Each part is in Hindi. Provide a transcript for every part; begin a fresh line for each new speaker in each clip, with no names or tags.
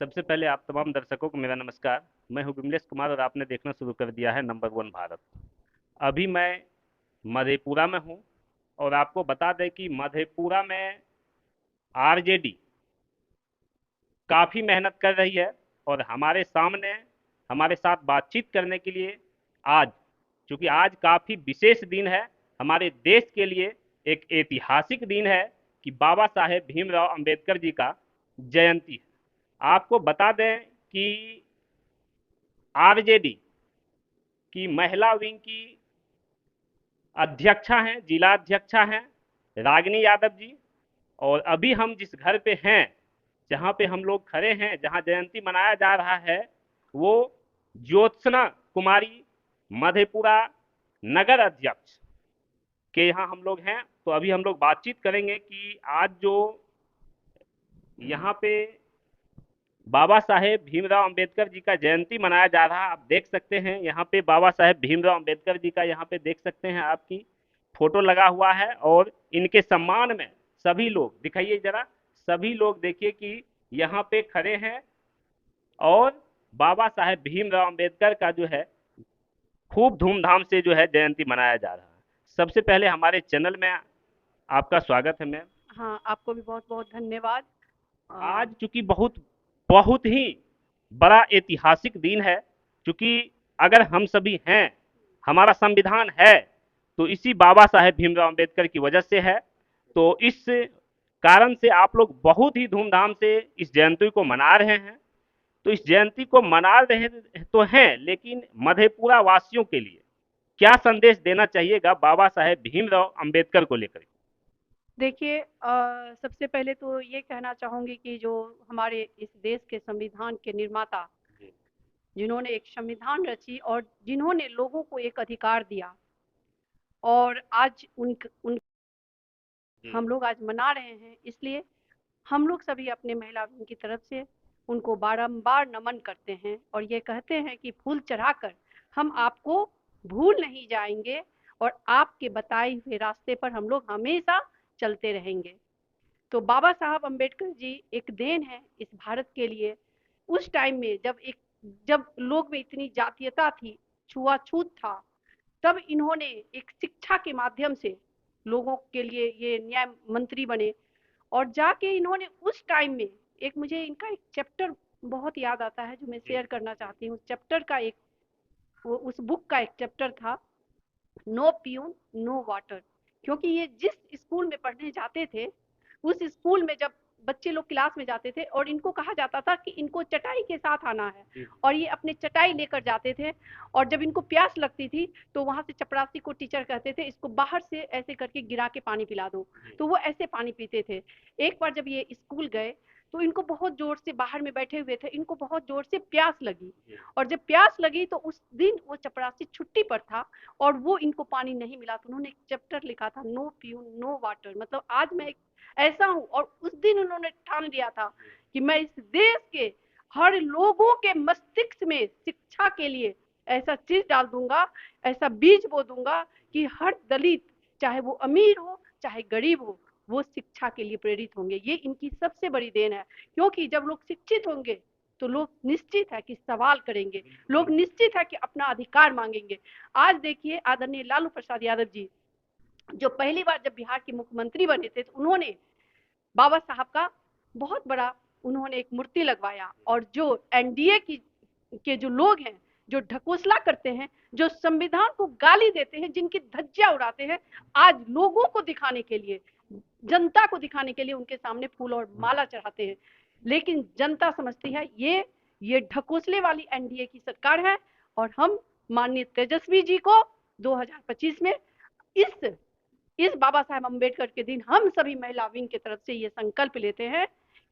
सबसे पहले आप तमाम दर्शकों को मेरा नमस्कार। मैं हूं विमलेश कुमार और आपने देखना शुरू कर दिया है नंबर वन भारत। अभी मैं मधेपुरा में हूं और आपको बता दें कि मधेपुरा में आरजेडी काफ़ी मेहनत कर रही है और हमारे सामने हमारे साथ बातचीत करने के लिए आज, चूंकि आज काफ़ी विशेष दिन है हमारे देश के लिए, एक ऐतिहासिक दिन है कि बाबा साहेब भीमराव अंबेडकर जी का जयंती है। आपको बता दें कि आरजेडी की महिला विंग की अध्यक्षा हैं, जिला अध्यक्षा हैं रागिनी यादव जी। और अभी हम जिस घर पे हैं, जहाँ पे हम लोग खड़े हैं, जहाँ जयंती मनाया जा रहा है, वो ज्योत्सना कुमारी मधेपुरा नगर अध्यक्ष के यहाँ हम लोग हैं। तो अभी हम लोग बातचीत करेंगे कि आज जो यहाँ पे बाबा साहेब भीमराव अंबेडकर जी का जयंती मनाया जा रहा है, आप देख सकते हैं यहाँ पे बाबा साहेब भीमराव अंबेडकर जी का यहाँ पे देख सकते हैं आपकी फोटो लगा हुआ है। और इनके सम्मान में सभी लोग दिखाइए जरा, सभी लोग देखिए कि यहाँ पे खड़े हैं और बाबा साहेब भीमराव अंबेडकर का जो है खूब धूमधाम से जो है जयंती मनाया जा रहा है। सबसे पहले हमारे चैनल में आपका स्वागत है मैम।
हाँ, आपको भी बहुत-बहुत धन्यवाद। अ,
आज चूंकि बहुत बहुत ही बड़ा ऐतिहासिक दिन है, चूंकि अगर हम सभी हैं, हमारा संविधान है, तो इसी बाबा साहेब भीमराव अंबेडकर की वजह से है। तो इस कारण से आप लोग बहुत ही धूमधाम से इस जयंती को मना रहे हैं। तो इस जयंती को मना रहे तो हैं, लेकिन मधेपुरा वासियों के लिए क्या संदेश देना चाहिएगा बाबा साहेब भीमराव अंबेडकर को लेकर?
देखिए, सबसे पहले तो ये कहना चाहूँगी कि जो हमारे इस देश के संविधान के निर्माता,
जी।
जिन्होंने एक संविधान रची और जिन्होंने लोगों को एक अधिकार दिया और आज उन
जी।
हम लोग आज मना रहे हैं, इसलिए हम लोग सभी अपने महिला विंग की तरफ से उनको बारंबार नमन करते हैं और ये कहते हैं कि फूल चढ़ाकर हम आपको भूल नहीं जाएंगे और आपके बताए हुए रास्ते पर हम लोग हमेशा चलते रहेंगे। तो बाबा साहब अम्बेडकर जी एक देन है इस भारत के लिए। उस टाइम में जब लोग में इतनी जातीयता थी, छुआछूत था, तब इन्होंने एक शिक्षा के माध्यम से लोगों के लिए ये न्याय मंत्री बने और जाके इन्होंने उस टाइम में एक मुझे इनका एक चैप्टर बहुत याद आता है जो मैं
जी।
शेयर करना चाहती हूँ। चैप्टर का एक उस बुक का एक चैप्टर था, नो प्यून नो वाटर। क्योंकि ये जिस स्कूल में पढ़ने जाते थे, उस स्कूल में जब बच्चे लोग क्लास में जाते थे और इनको कहा जाता था कि इनको चटाई के साथ आना है
जी।
और ये अपने चटाई लेकर जाते थे और जब इनको प्यास लगती थी तो वहां से चपरासी को टीचर कहते थे इसको बाहर से ऐसे करके गिरा के पानी पिला दो,
जी।
तो वो ऐसे पानी पीते थे। एक बार जब ये स्कूल गए तो इनको बहुत जोर से, बाहर में बैठे हुए थे, इनको बहुत जोर से प्यास लगी
जी।
और जब प्यास लगी तो उस दिन वो चपरासी छुट्टी पर था और वो इनको पानी नहीं मिला, तो उन्होंने एक चैप्टर लिखा था, नो प्यून नो वाटर। मतलब आज मैं एक ऐसा हूँ और उस दिन उन्होंने ठान लिया था कि मैं इस देश के हर लोगों के मस्तिष्क में शिक्षा के लिए ऐसा चीज डाल दूंगा, ऐसा बीज बो दूंगा कि हर दलित, चाहे वो अमीर हो चाहे गरीब हो, वो शिक्षा के लिए प्रेरित होंगे। ये इनकी सबसे बड़ी देन है, क्योंकि जब लोग शिक्षित होंगे तो लोग निश्चित है कि सवाल करेंगे, लोग निश्चित है कि अपना अधिकार मांगेंगे। आज देखिए आदरणीय लालू प्रसाद यादव जी जो पहली बार जब बिहार के मुख्यमंत्री बने थे तो उन्होंने बाबा साहब का बहुत बड़ा उन्होंने एक मूर्ति लगवाया और जो एनडीए की के जो लोग हैं, जो ढकोसला करते हैं, जो संविधान को गाली देते हैं, जिनकी धज्जियां उड़ाते हैं, आज लोगों को दिखाने के लिए, जनता को दिखाने के लिए उनके सामने फूल और माला चढ़ाते हैं। लेकिन जनता समझती है ये ढकोसले वाली एनडीए की सरकार है और हम माननीय तेजस्वी जी को 2025 में इस इस बाबा साहेब अम्बेडकर के दिन हम सभी महिला विंग की तरफ से ये संकल्प लेते हैं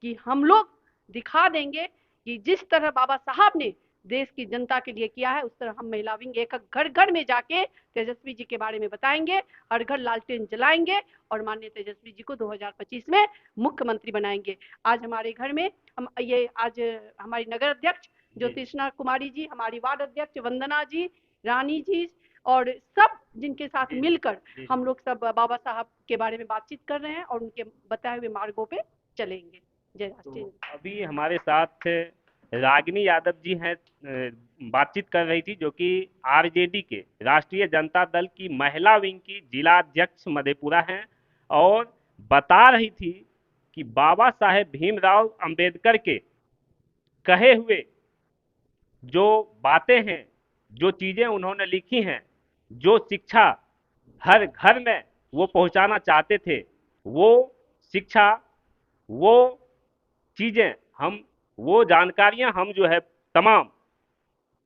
कि हम लोग दिखा देंगे कि जिस तरह बाबा साहब ने देश की जनता के लिए किया है, उस तरह हम महिला विंग एक घर घर में जाके तेजस्वी जी के बारे में बताएंगे, हर घर लालटेन जलाएंगे और माननीय तेजस्वी जी को 2025 में मुख्यमंत्री बनाएंगे। आज हमारे घर में आज हमारी नगर अध्यक्ष ज्योतिषना कुमारी जी, हमारी वार्ड अध्यक्ष वंदना जी, रानी जी और सब जिनके साथ मिलकर हम लोग सब बाबा साहब के बारे में बातचीत कर रहे हैं और उनके बताए हुए मार्गों पे चलेंगे। जय
तो
राष्ट्र।
अभी हमारे साथ रागिनी यादव जी हैं, बातचीत कर रही थी, जो कि आरजेडी के राष्ट्रीय जनता दल की महिला विंग की जिला अध्यक्ष मधेपुरा हैं, और बता रही थी कि बाबा साहेब भीमराव अंबेडकर के कहे हुए जो बातें हैं, जो चीजें उन्होंने लिखी हैं, जो शिक्षा हर घर में वो पहुंचाना चाहते थे, वो शिक्षा, वो चीजें हम, वो जानकारियां हम जो है तमाम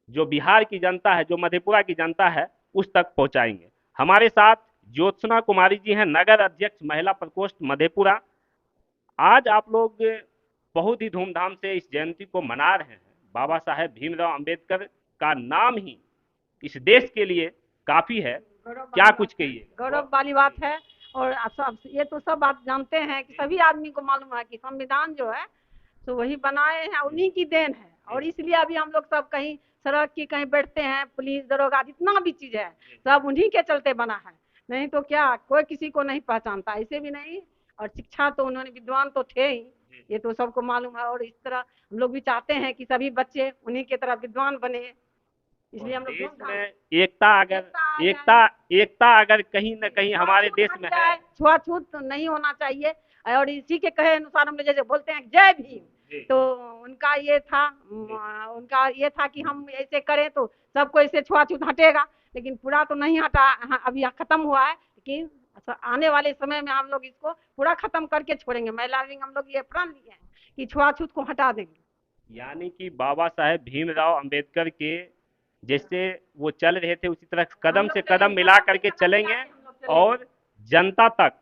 जो बिहार की जनता है, जो मधेपुरा की जनता है, उस तक पहुंचाएंगे। हमारे साथ ज्योत्सना कुमारी जी हैं, नगर अध्यक्ष महिला प्रकोष्ठ मधेपुरा। आज आप लोग बहुत ही धूमधाम से इस जयंती को मना रहे हैं। बाबा साहेब भीमराव अंबेडकर का नाम ही इस देश के लिए काफी है, क्या कुछ कहिए।
गौरव वाली बात है। और सब ये तो सब बात जानते हैं कि सभी आदमी को मालूम है कि संविधान जो है तो वही बनाए हैं, उन्हीं की देन है। और इसलिए अभी हम लोग सब कहीं सड़क की कहीं बैठते हैं, पुलिस दरोगा जितना भी चीज है सब उन्हीं के चलते बना है, नहीं तो क्या कोई किसी को नहीं पहचानता, ऐसे भी नहीं। और शिक्षा तो उन्होंने, विद्वान तो थे ही, ये तो सबको मालूम है। और इस तरह हम लोग भी चाहते हैं कि सभी बच्चे उन्हीं की तरह विद्वान बने, इसलिए हम लोग
देश में एकता अगर कहीं न कहीं हमारे देश में है,
छुआछूत नहीं होना चाहिए। और इसी के कहे अनुसार हम लोग जैसे बोलते हैं जय भीम, तो उनका ये था कि हम ऐसे करें तो सबको ऐसे छुआछूत हटेगा, लेकिन पूरा तो नहीं हटा, अभी खत्म हुआ है, लेकिन आने वाले समय में हम लोग इसको पूरा खत्म करके छोड़ेंगे। महिला विंग हम लोग ये प्रण लिए हैं कि छुआछूत को हटा देंगे।
यानी कि बाबा साहेब भीमराव अंबेडकर के जैसे वो चल रहे थे, उसी तरह कदम से कदम मिला करके चलेंगे और जनता तक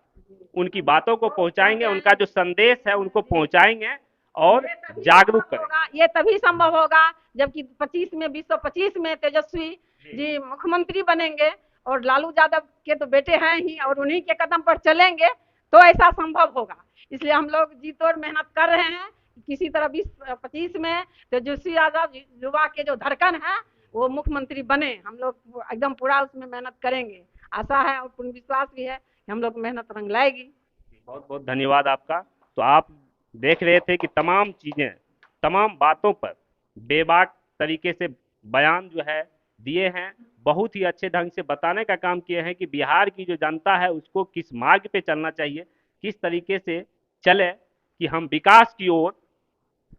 उनकी बातों को पहुंचाएंगे, उनका जो संदेश है उनको पहुंचाएंगे और जागरूक करेंगे।
ये तभी संभव होगा जबकि 2025 में तेजस्वी जी मुख्यमंत्री बनेंगे और लालू यादव के तो बेटे हैं ही, और उन्हीं के कदम पर चलेंगे तो ऐसा संभव होगा। इसलिए हम लोग जी तोड़ मेहनत कर रहे हैं, किसी तरह 2025 में तेजस्वी यादव युवा के जो धड़कन है वो मुख्यमंत्री बने। हम लोग एकदम पूरा उसमें मेहनत करेंगे, आशा है और पूर्ण विश्वास भी है कि हम लोग मेहनत रंग लाएगी।
बहुत बहुत धन्यवाद आपका। तो आप देख रहे थे कि तमाम चीजें, तमाम बातों पर बेबाक तरीके से बयान जो है दिए हैं, बहुत ही अच्छे ढंग से बताने का काम किए हैं कि बिहार की जो जनता है उसको किस मार्ग पे चलना चाहिए, किस तरीके से चले कि हम विकास की ओर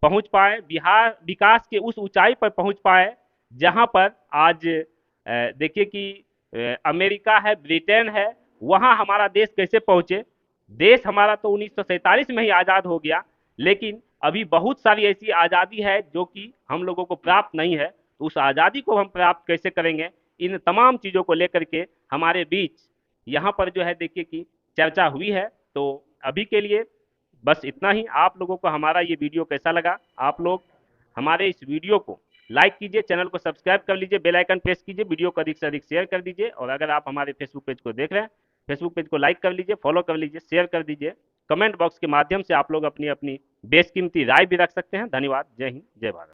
पहुंच पाए, बिहार विकास के उस ऊंचाई पर पहुंच पाए जहां पर आज देखिए कि अमेरिका है, ब्रिटेन है, वहां हमारा देश कैसे पहुंचे। देश हमारा तो 1947 में ही आज़ाद हो गया, लेकिन अभी बहुत सारी ऐसी आज़ादी है जो कि हम लोगों को प्राप्त नहीं है, तो उस आज़ादी को हम प्राप्त कैसे करेंगे, इन तमाम चीज़ों को लेकर के हमारे बीच यहाँ पर जो है देखिए कि चर्चा हुई है। तो अभी के लिए बस इतना ही। आप लोगों को हमारा ये वीडियो कैसा लगा, आप लोग हमारे इस वीडियो को लाइक कीजिए, चैनल को सब्सक्राइब कर लीजिए, बेल आइकन प्रेस कीजिए, वीडियो को अधिक से अधिक शेयर कर दीजिए, और अगर आप हमारे फेसबुक पेज को देख रहे हैं, फेसबुक पेज को लाइक कर लीजिए, फॉलो कर लीजिए, शेयर कर दीजिए। कमेंट बॉक्स के माध्यम से आप लोग अपनी अपनी बेशकीमती राय भी रख सकते हैं। धन्यवाद। जय हिंद, जय भारत।